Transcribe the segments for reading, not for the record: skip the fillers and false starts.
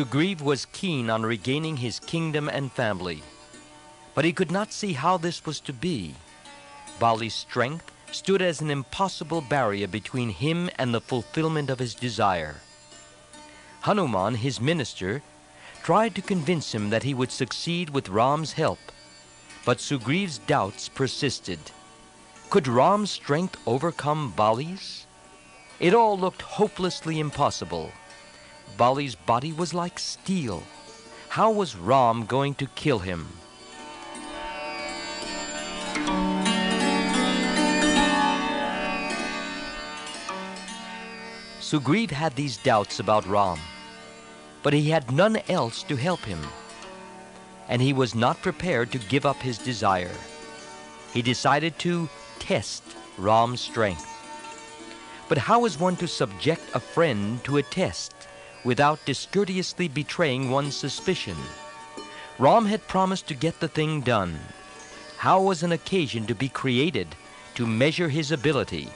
Sugriv was keen on regaining his kingdom and family, but he could not see how this was to be. Bali's strength stood as an impossible barrier between him and the fulfillment of his desire. Hanuman, his minister, tried to convince him that he would succeed with Ram's help, but Sugriv's doubts persisted. Could Ram's strength overcome Bali's? It all looked hopelessly impossible. Bali's body was like steel. How was Ram going to kill him? Sugriv had these doubts about Ram, but he had none else to help him, and he was not prepared to give up his desire. He decided to test Ram's strength. But how is one to subject a friend to a test without discourteously betraying one's suspicion? Ram had promised to get the thing done. How was an occasion to be created to measure his ability?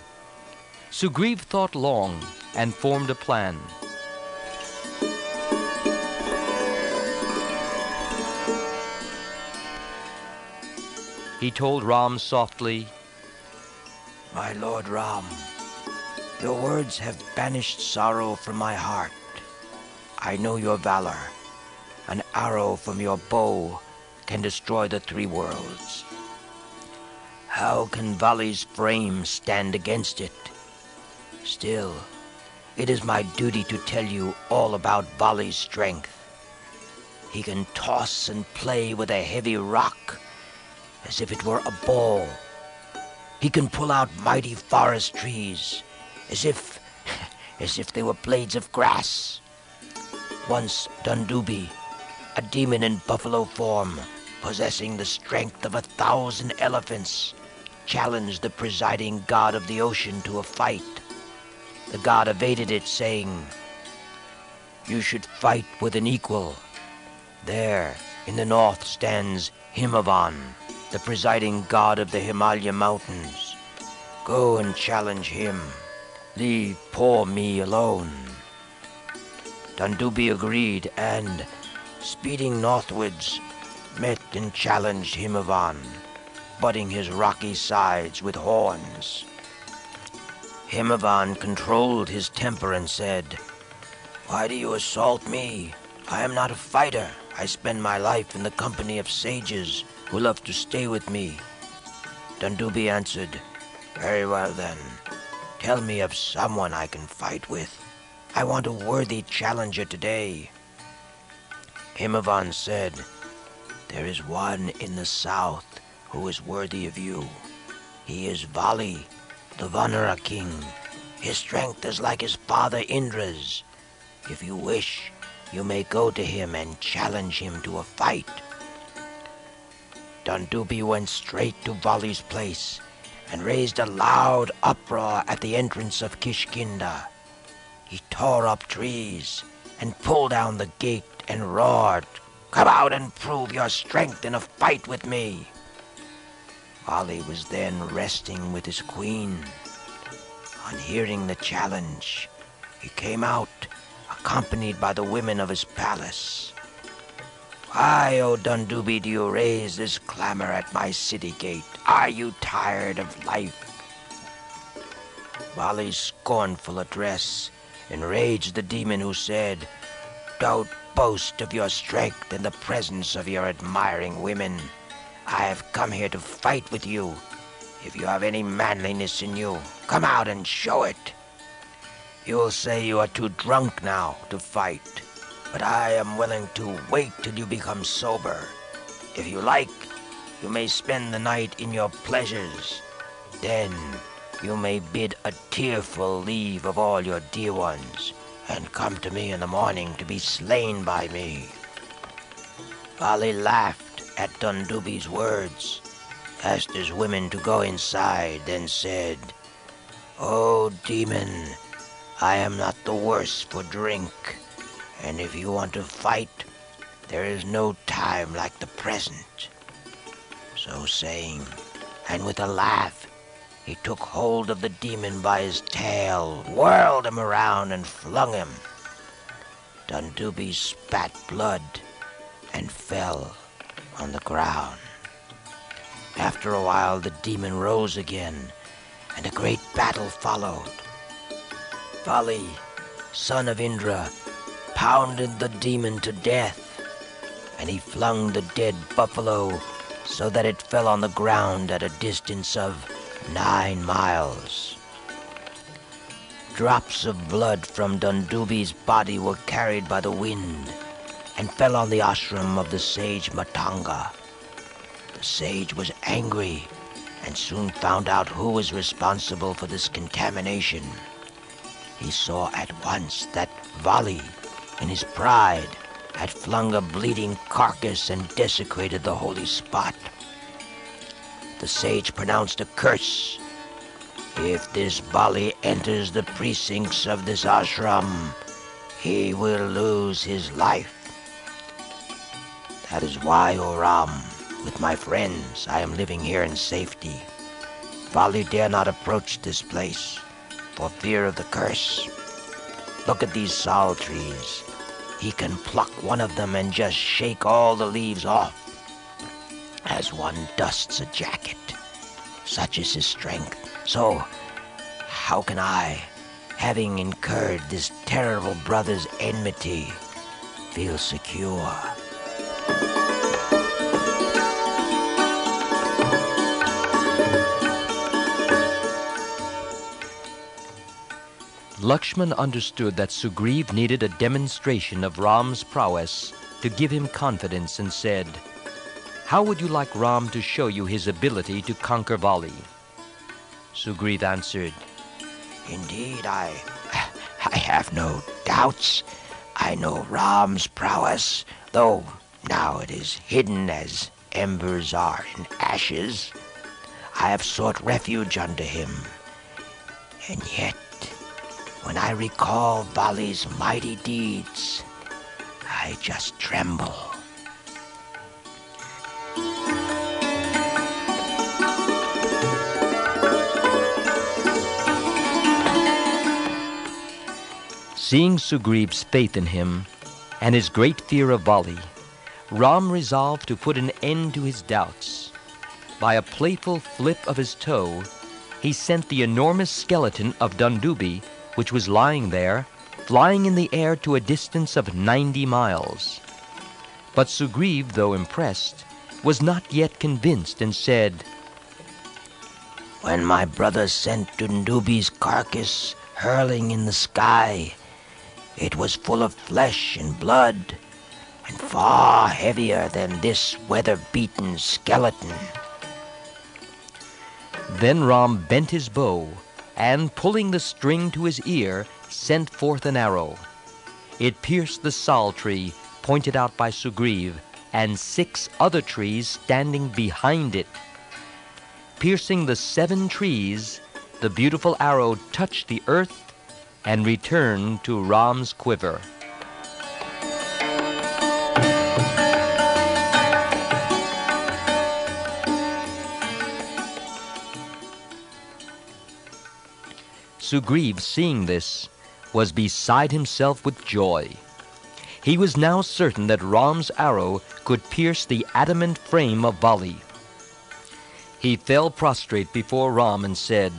Sugriv thought long and formed a plan. He told Ram softly, "My lord Ram, your words have banished sorrow from my heart. I know your valor. An arrow from your bow can destroy the three worlds. How can Vali's frame stand against it? Still, it is my duty to tell you all about Vali's strength. He can toss and play with a heavy rock as if it were a ball. He can pull out mighty forest trees as if they were blades of grass. Once Dundubi, a demon in buffalo form, possessing the strength of 1,000 elephants, challenged the presiding god of the ocean to a fight. The god evaded it, saying, 'You should fight with an equal.' There, in the north, stands Himavan, the presiding god of the Himalaya mountains. Go and challenge him. Leave poor me alone." Dundubi agreed and, speeding northwards, met and challenged Himavan, butting his rocky sides with horns. Himavan controlled his temper and said, "Why do you assault me? I am not a fighter. I spend my life in the company of sages who love to stay with me." Dundubi answered, "Very well then. Tell me of someone I can fight with. I want a worthy challenger today." Himavan said, "There is one in the south who is worthy of you. He is Vali, the Vanara king. His strength is like his father Indra's. If you wish, you may go to him and challenge him to a fight." Dundubi went straight to Vali's place and raised a loud uproar at the entrance of Kishkinda. He tore up trees and pulled down the gate and roared, "Come out and prove your strength in a fight with me." Vali was then resting with his queen. On hearing the challenge, he came out, accompanied by the women of his palace. "Why, O Dundubi, do you raise this clamor at my city gate? Are you tired of life?" Vali's scornful address enraged the demon, who said, "Don't boast of your strength in the presence of your admiring women. I have come here to fight with you. If you have any manliness in you, come out and show it. You will say you are too drunk now to fight, but I am willing to wait till you become sober. If you like, you may spend the night in your pleasures. Then you may bid a tearful leave of all your dear ones, and come to me in the morning to be slain by me." Vali laughed at Dundubi's words, asked his women to go inside, then said, "O demon, I am not the worse for drink, and if you want to fight, there is no time like the present." So saying, and with a laugh, he took hold of the demon by his tail, whirled him around, and flung him. Dundubi spat blood and fell on the ground. After a while, the demon rose again, and a great battle followed. Vali, son of Indra, pounded the demon to death, and he flung the dead buffalo so that it fell on the ground at a distance of 9 miles. Drops of blood from Dundubi's body were carried by the wind and fell on the ashram of the sage Matanga. The sage was angry and soon found out who was responsible for this contamination. He saw at once that Vali, in his pride, had flung a bleeding carcass and desecrated the holy spot. The sage pronounced a curse. If this Vali enters the precincts of this ashram, he will lose his life. That is why, O Ram, with my friends, I am living here in safety. Vali dare not approach this place for fear of the curse. Look at these sal trees. He can pluck one of them and just shake all the leaves off, as one dusts a jacket. Such is his strength. So, how can I, having incurred this terrible brother's enmity, feel secure? Lakshman understood that Sugriv needed a demonstration of Ram's prowess to give him confidence and said, "How would you like Ram to show you his ability to conquer Vali?" Sugriv answered, Indeed, I have no doubts. I know Ram's prowess, though now it is hidden as embers are in ashes. I have sought refuge under him, and yet, when I recall Vali's mighty deeds, I just tremble. Seeing Sugriv's faith in him and his great fear of Vali, Ram resolved to put an end to his doubts. By a playful flip of his toe, he sent the enormous skeleton of Dundubi, which was lying there, flying in the air to a distance of 90 miles. But Sugriv, though impressed, was not yet convinced and said, When my brother sent Dundubi's carcass hurling in the sky, it was full of flesh and blood, and far heavier than this weather-beaten skeleton. Then Ram bent his bow, and, pulling the string to his ear, sent forth an arrow. It pierced the sal tree pointed out by Sugriv, and 6 other trees standing behind it. Piercing the 7 trees, the beautiful arrow touched the earth and returned to Ram's quiver. Sugriv, seeing this, was beside himself with joy. He was now certain that Ram's arrow could pierce the adamant frame of Vali. He fell prostrate before Ram and said,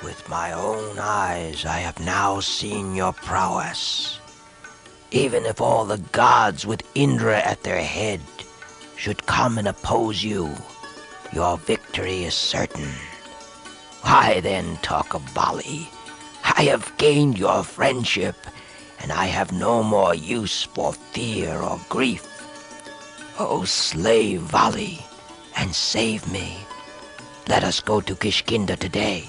With my own eyes I have now seen your prowess. Even if all the gods with Indra at their head should come and oppose you, your victory is certain. Why then talk of Vali? I have gained your friendship, and I have no more use for fear or grief. Oh, slay Vali and save me. Let us go to Kishkinda today.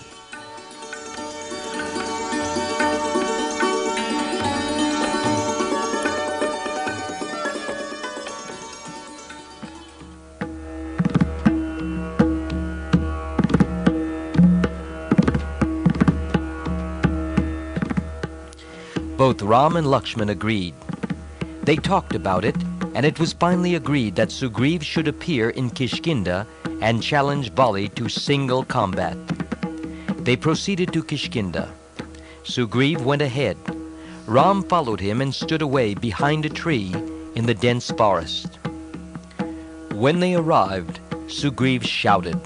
Both Ram and Lakshman agreed. They talked about it, and it was finally agreed that Sugriv should appear in Kishkinda and challenge Vali to single combat. They proceeded to Kishkinda. Sugriv went ahead. Ram followed him and stood away behind a tree in the dense forest. When they arrived, Sugriv shouted.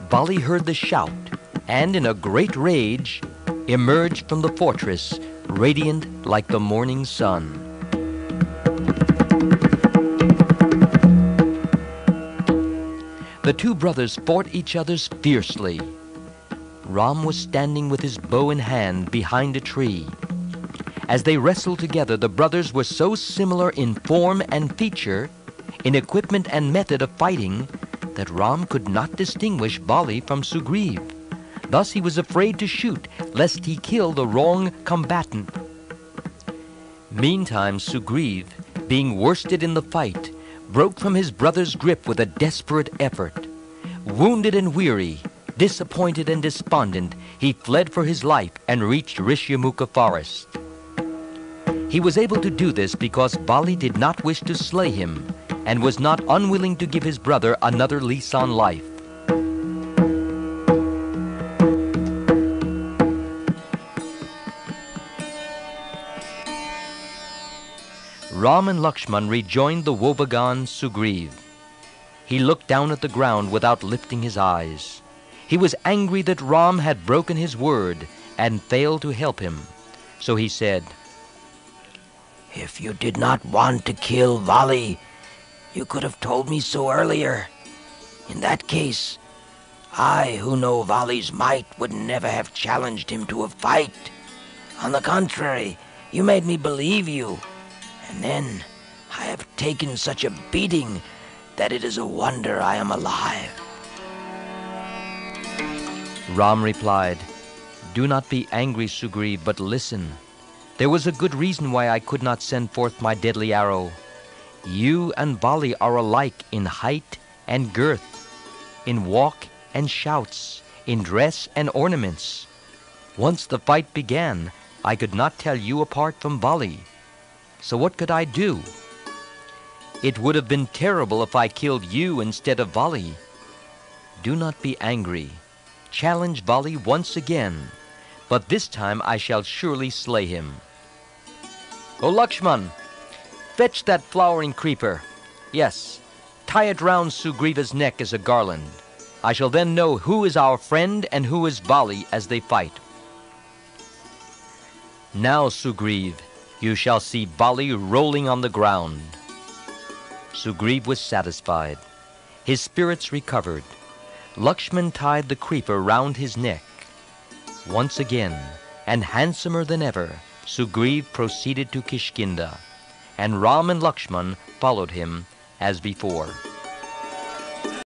Bali heard the shout and, in a great rage, emerged from the fortress, radiant like the morning sun. The two brothers fought each other fiercely. Ram was standing with his bow in hand behind a tree. As they wrestled together, the brothers were so similar in form and feature, in equipment and method of fighting, that Ram could not distinguish Bali from Sugriv. Thus he was afraid to shoot, lest he kill the wrong combatant. Meantime, Sugriv, being worsted in the fight, broke from his brother's grip with a desperate effort. Wounded and weary, disappointed and despondent, he fled for his life and reached Rishyamukha forest. He was able to do this because Bali did not wish to slay him and was not unwilling to give his brother another lease on life. Ram and Lakshman rejoined the woebegone Sugriv. He looked down at the ground without lifting his eyes. He was angry that Ram had broken his word and failed to help him. So he said, If you did not want to kill Vali, you could have told me so earlier. In that case, I, who know Vali's might, would never have challenged him to a fight. On the contrary, you made me believe you. And then I have taken such a beating that it is a wonder I am alive. Ram replied, Do not be angry, Sugriv, but listen. There was a good reason why I could not send forth my deadly arrow. You and Bali are alike in height and girth, in walk and shouts, in dress and ornaments. Once the fight began, I could not tell you apart from Bali. So what could I do? It would have been terrible if I killed you instead of Bali. Do not be angry. Challenge Bali once again, but this time I shall surely slay him. O Lakshman, fetch that flowering creeper. Yes, tie it round Sugriva's neck as a garland. I shall then know who is our friend and who is Bali as they fight. Now, Sugriv, you shall see Bali rolling on the ground. Sugriv was satisfied. His spirits recovered. Lakshman tied the creeper round his neck. Once again, and handsomer than ever, Sugriv proceeded to Kishkinda, and Ram and Lakshman followed him as before.